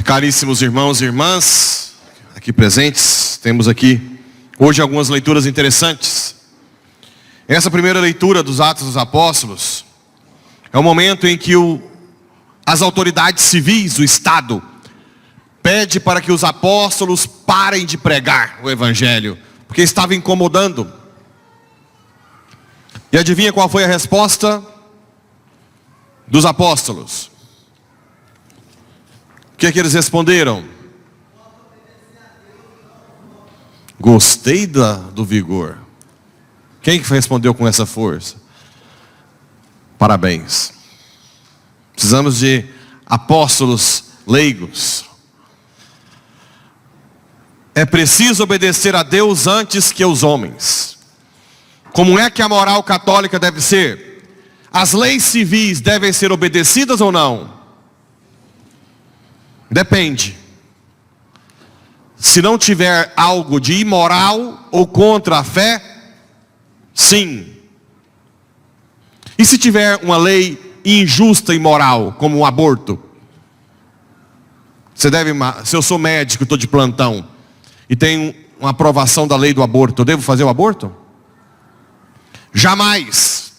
Caríssimos irmãos e irmãs, aqui presentes, temos aqui hoje algumas leituras interessantes. Essa primeira leitura dos Atos dos Apóstolos é o momento em que as autoridades civis, o Estado, pede para que os apóstolos parem de pregar o Evangelho, porque estava incomodando. E adivinha qual foi a resposta dos apóstolos? O que é que eles responderam? Gostei do vigor. Quem que respondeu com essa força? Parabéns. Precisamos de apóstolos leigos. É preciso obedecer a Deus antes que aos homens. Como é que a moral católica deve ser? As leis civis devem ser obedecidas ou não? Depende. Se não tiver algo de imoral ou contra a fé, sim. E se tiver uma lei injusta e imoral, como o aborto? Se eu sou médico, estou de plantão, e tenho uma aprovação da lei do aborto, eu devo fazer o aborto? Jamais.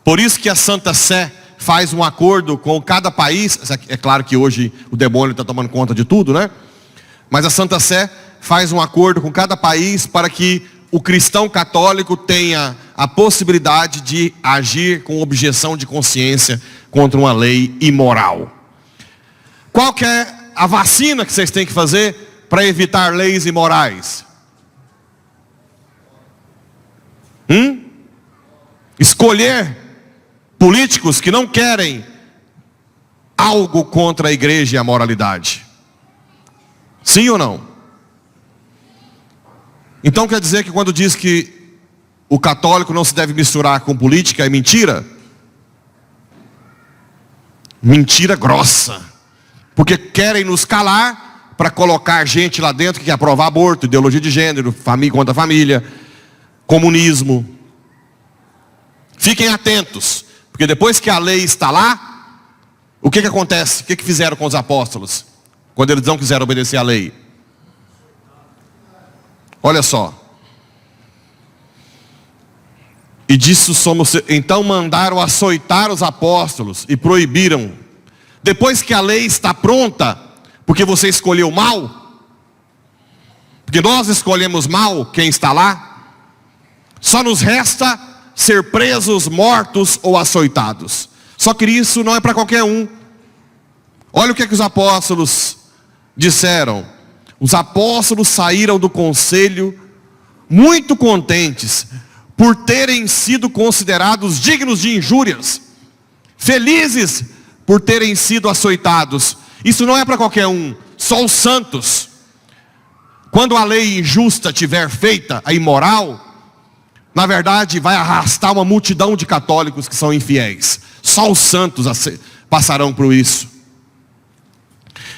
Por isso que a Santa Sé faz um acordo com cada país. É claro que hoje o demônio está tomando conta de tudo, né? Mas a Santa Sé faz um acordo com cada país para que o cristão católico tenha a possibilidade de agir com objeção de consciência contra uma lei imoral. Qual que é a vacina que vocês têm que fazer para evitar leis imorais? Escolher políticos que não querem algo contra a igreja e a moralidade. Sim ou não? Então quer dizer que quando diz que o católico não se deve misturar com política, é mentira? Mentira grossa. Porque querem nos calar para colocar gente lá dentro que quer aprovar aborto, ideologia de gênero, família contra família, comunismo. Fiquem atentos. Porque depois que a lei está lá, o que acontece? O que fizeram com os apóstolos? Quando eles não quiseram obedecer à lei. Olha só. E disso então mandaram açoitar os apóstolos e proibiram. Depois que a lei está pronta, porque você escolheu mal, porque nós escolhemos mal quem está lá, só nos resta ser presos, mortos ou açoitados. Só que isso não é para qualquer um. Olha o que os apóstolos disseram. Os apóstolos saíram do conselho muito contentes por terem sido considerados dignos de injúrias, felizes por terem sido açoitados. Isso não é para qualquer um, só os santos. Quando a lei injusta tiver feita, a imoral, na verdade vai arrastar uma multidão de católicos que são infiéis. Só os santos passarão por isso.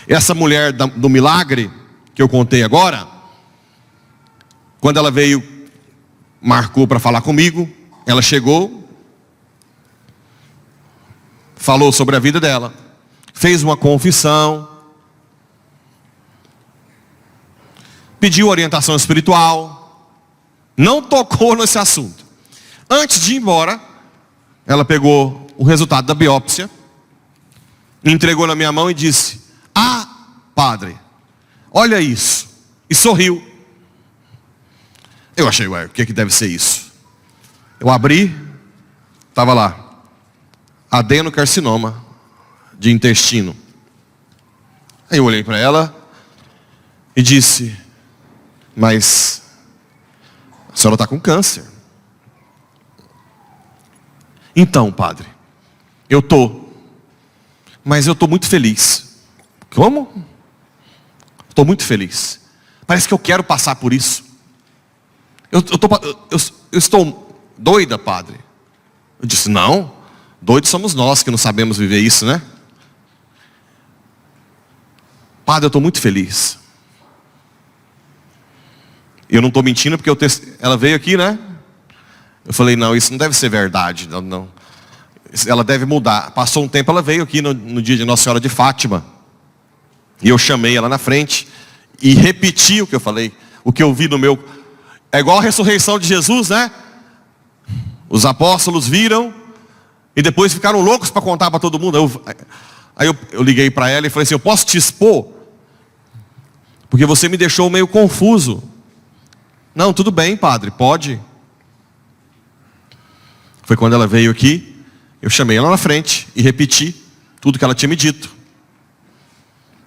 Essa mulher do milagre, que eu contei agora, quando ela veio, marcou para falar comigo, ela chegou, falou sobre a vida dela, fez uma confissão, pediu orientação espiritual, não tocou nesse assunto. Antes de ir embora, ela pegou o resultado da biópsia, entregou na minha mão e disse: "Ah, padre, olha isso", e sorriu. Eu achei, o que deve ser isso? Eu abri, estava lá, adenocarcinoma de intestino. Aí eu olhei para ela e disse: "Mas a senhora está com câncer." "Então, padre, eu estou, mas eu estou muito feliz." "Como?" "Estou muito feliz. Parece que eu quero passar por isso. Eu estou doida, padre." Eu disse: "Não, doidos somos nós que não sabemos viver isso, né?" "Padre, eu estou muito feliz." Eu não estou mentindo porque ela veio aqui, né? Eu falei, não, isso não deve ser verdade. Não. Ela deve mudar. Passou um tempo, ela veio aqui no dia de Nossa Senhora de Fátima. E eu chamei ela na frente e repeti o que eu falei. O que eu vi no meu... É igual a ressurreição de Jesus, né? Os apóstolos viram e depois ficaram loucos para contar para todo mundo. Aí eu liguei para ela e falei assim, eu posso te expor? Porque você me deixou meio confuso. Não, tudo bem, padre, pode. Foi quando ela veio aqui, eu chamei ela na frente e repeti tudo que ela tinha me dito.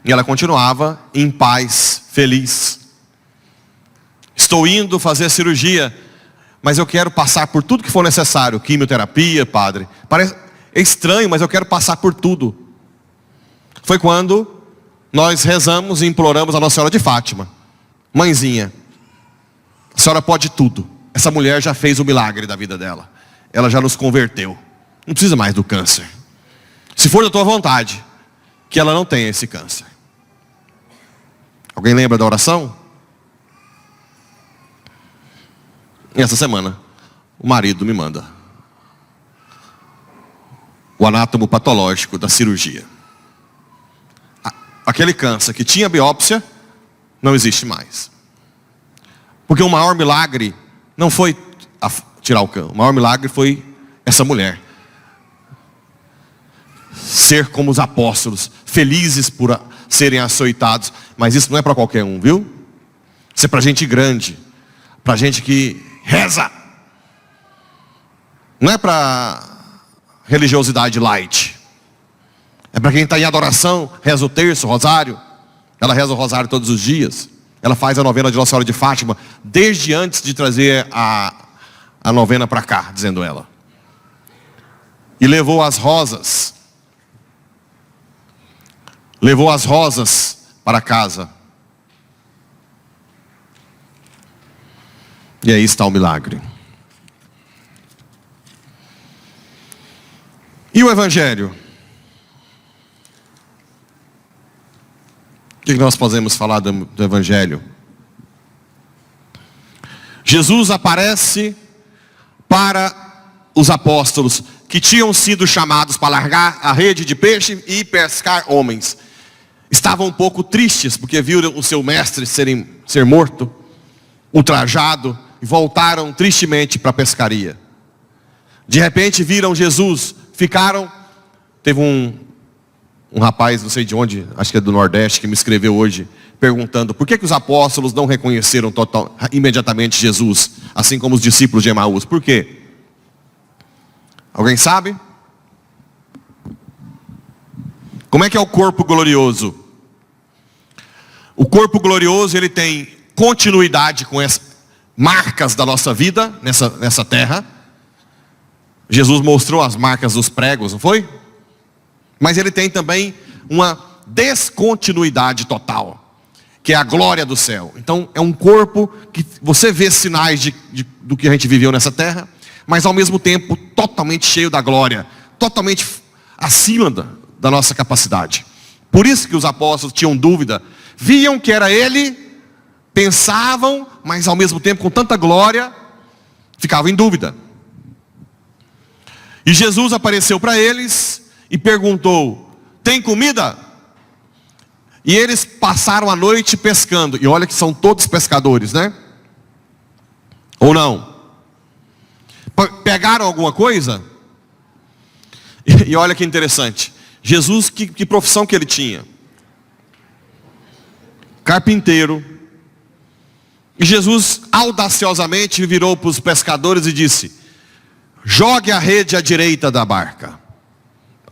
E ela continuava em paz, feliz. Estou indo fazer a cirurgia, mas eu quero passar por tudo que for necessário. Quimioterapia, padre. Parece estranho, mas eu quero passar por tudo. Foi quando nós rezamos e imploramos a Nossa Senhora de Fátima. Mãezinha, a senhora pode tudo. Essa mulher já fez o milagre da vida dela. Ela já nos converteu. Não precisa mais do câncer. Se for da tua vontade, que ela não tenha esse câncer. Alguém lembra da oração? E essa semana, o marido me manda o anátomo patológico da cirurgia. Aquele câncer que tinha biópsia, não existe mais. Porque o maior milagre não foi tirar o câncer. O maior milagre foi essa mulher ser como os apóstolos, felizes por serem açoitados. Mas isso não é para qualquer um, viu? Isso é para gente grande, para gente que reza. Não é para religiosidade light. É para quem está em adoração, reza o terço, o rosário. Ela reza o rosário todos os dias. Ela faz a novena de Nossa Senhora de Fátima desde antes de trazer a novena para cá, dizendo ela. E levou as rosas. Levou as rosas para casa. E aí está o milagre. E o Evangelho? O que nós podemos falar do Evangelho? Jesus aparece para os apóstolos que tinham sido chamados para largar a rede de peixe e pescar homens. Estavam um pouco tristes porque viram o seu mestre ser morto, ultrajado, e voltaram tristemente para a pescaria. De repente viram Jesus, teve um rapaz, não sei de onde, acho que é do Nordeste, que me escreveu hoje, perguntando por que os apóstolos não reconheceram imediatamente Jesus, assim como os discípulos de Emaús. Por quê? Alguém sabe? Como é que é o corpo glorioso? O corpo glorioso, ele tem continuidade com as marcas da nossa vida nessa terra. Jesus mostrou as marcas dos pregos, não foi? Mas ele tem também uma descontinuidade total, que é a glória do céu. Então é um corpo que você vê sinais do que a gente viveu nessa terra, mas ao mesmo tempo totalmente cheio da glória, totalmente acima da nossa capacidade. Por isso que os apóstolos tinham dúvida, viam que era ele, pensavam, mas ao mesmo tempo com tanta glória, ficavam em dúvida. E Jesus apareceu para eles e perguntou, tem comida? E eles passaram a noite pescando. E olha que são todos pescadores, né? Ou não? Pegaram alguma coisa? E olha que interessante. Jesus, que profissão que ele tinha? Carpinteiro. E Jesus audaciosamente virou para os pescadores e disse, jogue a rede à direita da barca.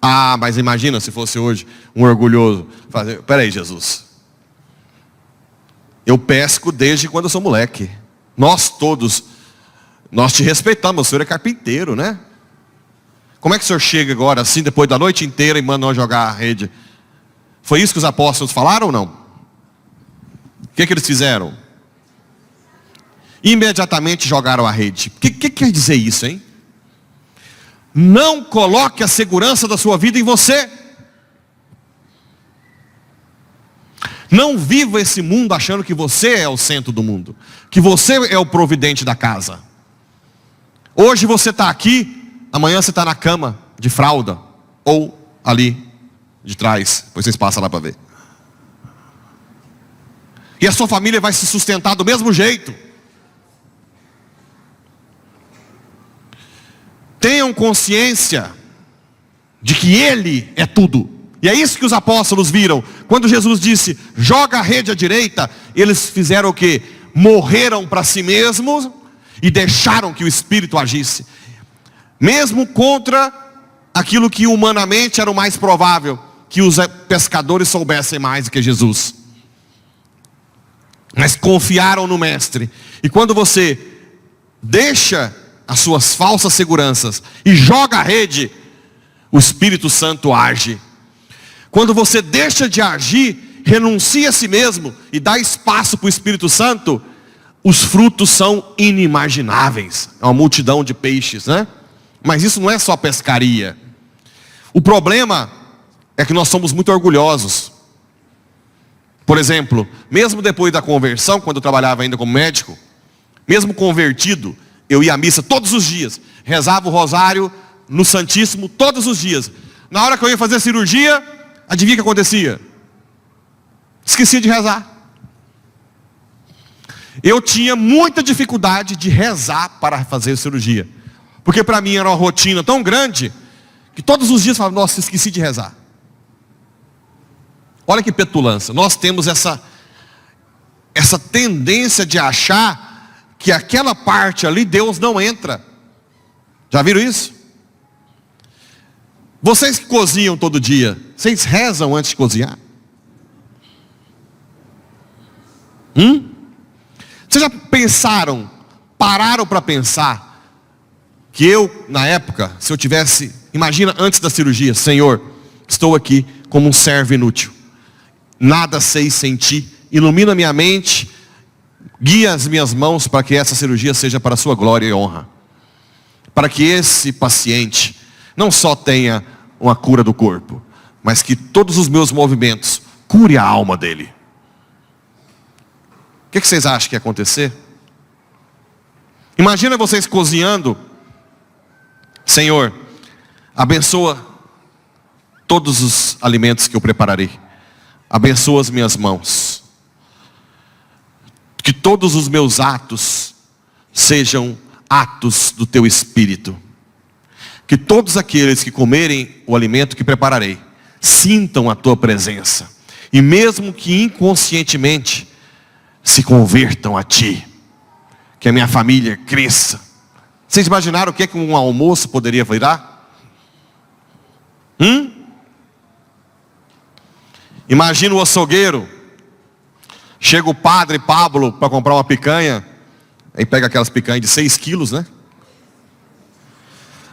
Ah, mas imagina se fosse hoje um orgulhoso fazer, peraí Jesus, eu pesco desde quando eu sou moleque. Nós todos, nós te respeitamos, o senhor é carpinteiro, né? Como é que o senhor chega agora assim, depois da noite inteira, e manda nós jogar a rede? Foi isso que os apóstolos falaram ou não? O que eles fizeram? Imediatamente jogaram a rede. O que quer dizer isso, hein? Não coloque a segurança da sua vida em você. Não viva esse mundo achando que você é o centro do mundo, que você é o providente da casa. Hoje você está aqui, amanhã você está na cama de fralda, ou ali de trás, depois vocês passam lá para ver. E a sua família vai se sustentar do mesmo jeito. Tenham consciência de que Ele é tudo. E é isso que os apóstolos viram. Quando Jesus disse, joga a rede à direita, eles fizeram o quê? Morreram para si mesmos e deixaram que o Espírito agisse. Mesmo contra aquilo que humanamente era o mais provável, que os pescadores soubessem mais do que Jesus. Mas confiaram no Mestre. E quando você deixa as suas falsas seguranças e joga a rede, o Espírito Santo age. Quando você deixa de agir, renuncia a si mesmo e dá espaço para o Espírito Santo, os frutos são inimagináveis. É uma multidão de peixes, né? Mas isso não é só pescaria. O problema é que nós somos muito orgulhosos. Por exemplo, mesmo depois da conversão, quando eu trabalhava ainda como médico, mesmo convertido, eu ia à missa todos os dias, rezava o rosário no Santíssimo todos os dias. Na hora que eu ia fazer a cirurgia, adivinha o que acontecia? Esqueci de rezar. Eu tinha muita dificuldade de rezar para fazer a cirurgia, porque para mim era uma rotina tão grande, que todos os dias eu falava, nossa, esqueci de rezar. Olha que petulância. Nós temos essa tendência de achar que aquela parte ali Deus não entra. Já viram isso? Vocês que cozinham todo dia, vocês rezam antes de cozinhar? Vocês já pararam para pensar que eu, na época, se eu tivesse, imagina antes da cirurgia, Senhor, estou aqui como um servo inútil, nada sei sem ti, ilumina minha mente, guia as minhas mãos para que essa cirurgia seja para a sua glória e honra, para que esse paciente não só tenha uma cura do corpo, mas que todos os meus movimentos cure a alma dele. O que vocês acham que ia acontecer? Imagina vocês cozinhando, Senhor, abençoa todos os alimentos que eu prepararei, abençoa as minhas mãos, que todos os meus atos sejam atos do teu Espírito, que todos aqueles que comerem o alimento que prepararei sintam a tua presença, e mesmo que inconscientemente se convertam a ti, que a minha família cresça. Vocês imaginaram o que um almoço poderia virar? Imagina o açougueiro, chega o padre Pablo para comprar uma picanha, aí pega aquelas picanhas de 6 quilos, né?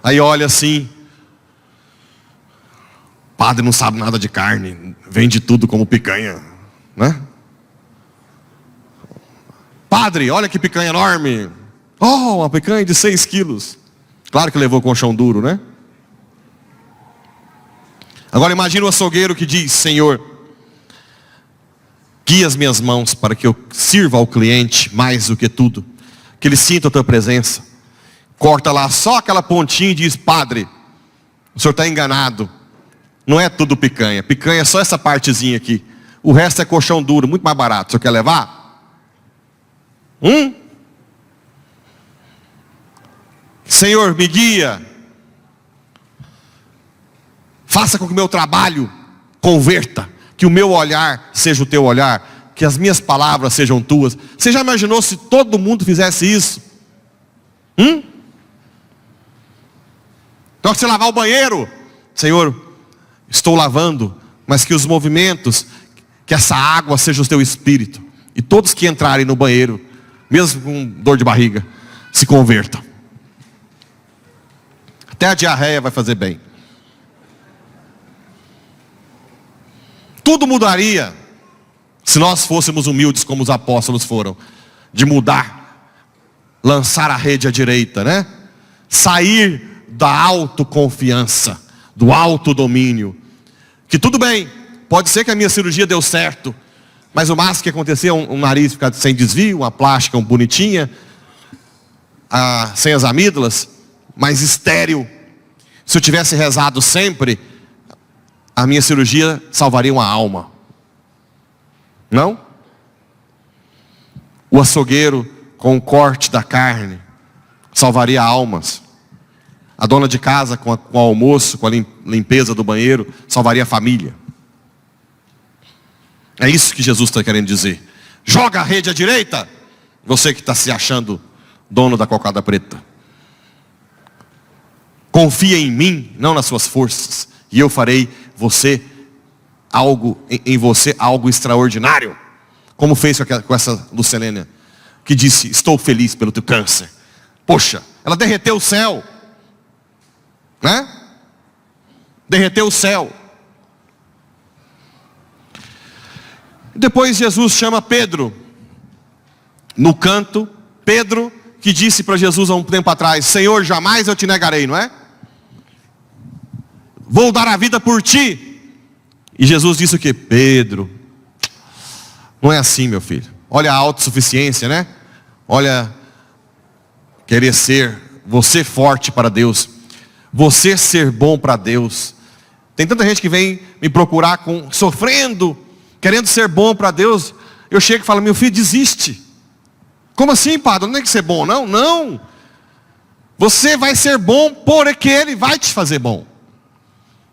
Aí olha assim, padre não sabe nada de carne, vende tudo como picanha, né? Padre, olha que picanha enorme. Oh, uma picanha de 6 quilos. Claro que levou colchão duro, né? Agora imagina o açougueiro que diz, Senhor, guia as minhas mãos para que eu sirva ao cliente mais do que tudo, que ele sinta a tua presença. Corta lá só aquela pontinha e diz, Padre, o senhor está enganado, não é tudo picanha, picanha é só essa partezinha aqui, o resto é colchão duro, muito mais barato, o senhor quer levar? Senhor, me guia, faça com que o meu trabalho converta, que o meu olhar seja o teu olhar, que as minhas palavras sejam tuas. Você já imaginou se todo mundo fizesse isso? Então, se você lavar o banheiro, Senhor, estou lavando, mas que os movimentos, que essa água seja o teu Espírito, e todos que entrarem no banheiro, mesmo com dor de barriga, se convertam. Até a diarreia vai fazer bem. Tudo mudaria se nós fôssemos humildes como os apóstolos foram, de mudar, lançar a rede à direita, né? Sair da autoconfiança, do autodomínio, que tudo bem, pode ser que a minha cirurgia deu certo, Mas o máximo que acontecia, um nariz ficar sem desvio, uma plástica bonitinha, sem as amígdalas, mas estéril. Se eu tivesse rezado sempre, a minha cirurgia salvaria uma alma. Não? O açougueiro com o corte da carne salvaria almas. A dona de casa com o almoço, com a limpeza do banheiro, salvaria a família. É isso que Jesus está querendo dizer. Joga a rede à direita, você que está se achando dono da cocada preta. Confia em mim, não nas suas forças, e eu farei em você algo extraordinário. Como fez com essa Lucilene, que disse: estou feliz pelo teu câncer. Poxa, ela derreteu o céu, né? Derreteu o céu. Depois Jesus chama Pedro no canto. Pedro que disse para Jesus há um tempo atrás: Senhor, jamais eu te negarei, não é? Vou dar a vida por ti. E Jesus disse o quê? Pedro, não é assim, meu filho. Olha a autossuficiência, né? Olha, querer ser você forte para Deus, você ser bom para Deus. Tem tanta gente que vem me procurar sofrendo, querendo ser bom para Deus. Eu chego e falo: meu filho, desiste. Como assim, padre? Não tem que ser bom, não? Não. Você vai ser bom porque Ele vai te fazer bom.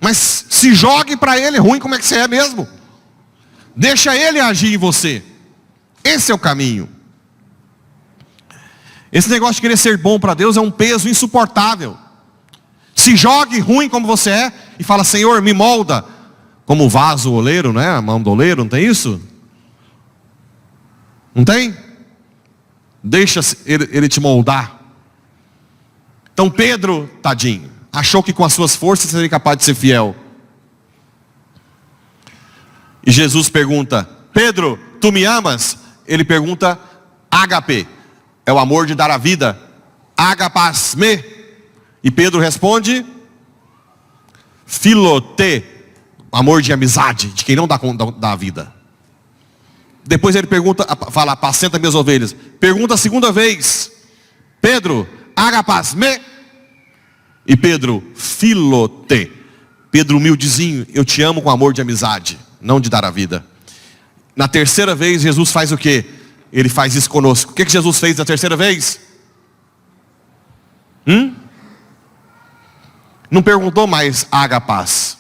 Mas se jogue para Ele ruim como é que você é mesmo. Deixa Ele agir em você. Esse é o caminho. Esse negócio de querer ser bom para Deus é um peso insuportável. Se jogue ruim como você é e fala: Senhor, me molda. Como o vaso oleiro, né? A mão do oleiro, não tem isso? Não tem? Deixa ele te moldar. Então Pedro, tadinho, achou que com as suas forças seria capaz de ser fiel. E Jesus pergunta: Pedro, tu me amas? Ele pergunta ágape, é o amor de dar a vida. Agapasme. E Pedro responde filote, amor de amizade, de quem não dá a vida. Depois ele fala: apacenta minhas ovelhas. Pergunta a segunda vez: Pedro, agapasme? E Pedro, filote. Pedro humildezinho: eu te amo com amor de amizade, não de dar a vida. Na terceira vez Jesus faz o quê? Ele faz isso conosco. O que Jesus fez na terceira vez? Não perguntou mais agapaz.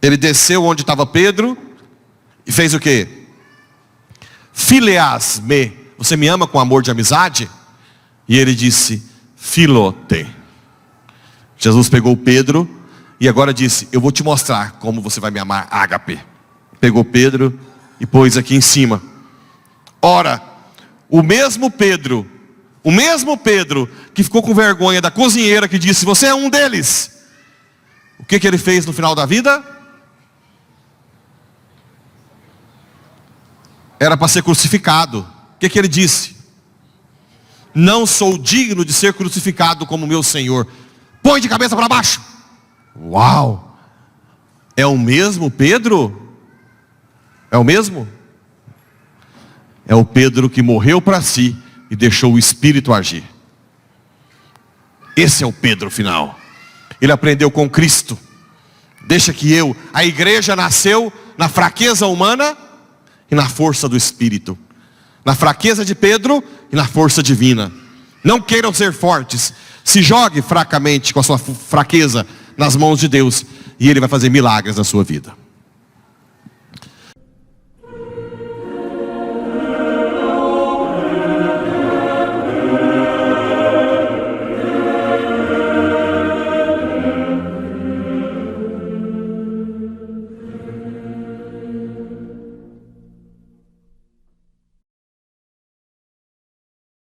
Ele desceu onde estava Pedro e fez o quê? Fileas-me, você me ama com amor de amizade? E ele disse: filote. Jesus pegou Pedro e agora disse: eu vou te mostrar como você vai me amar, ágape. Pegou Pedro e pôs aqui em cima. Ora, o mesmo Pedro que ficou com vergonha da cozinheira que disse: você é um deles. O que ele fez no final da vida? Era para ser crucificado. O que ele disse? Não sou digno de ser crucificado como meu Senhor. Põe de cabeça para baixo. Uau! É o mesmo Pedro? É o mesmo? É o Pedro que morreu para si e deixou o Espírito agir. Esse é o Pedro final. Ele aprendeu com Cristo. Deixa que a igreja nasceu na fraqueza humana e na força do Espírito. Na fraqueza de Pedro e na força divina. Não queiram ser fortes. Se jogue fracamente com a sua fraqueza nas mãos de Deus. E Ele vai fazer milagres na sua vida.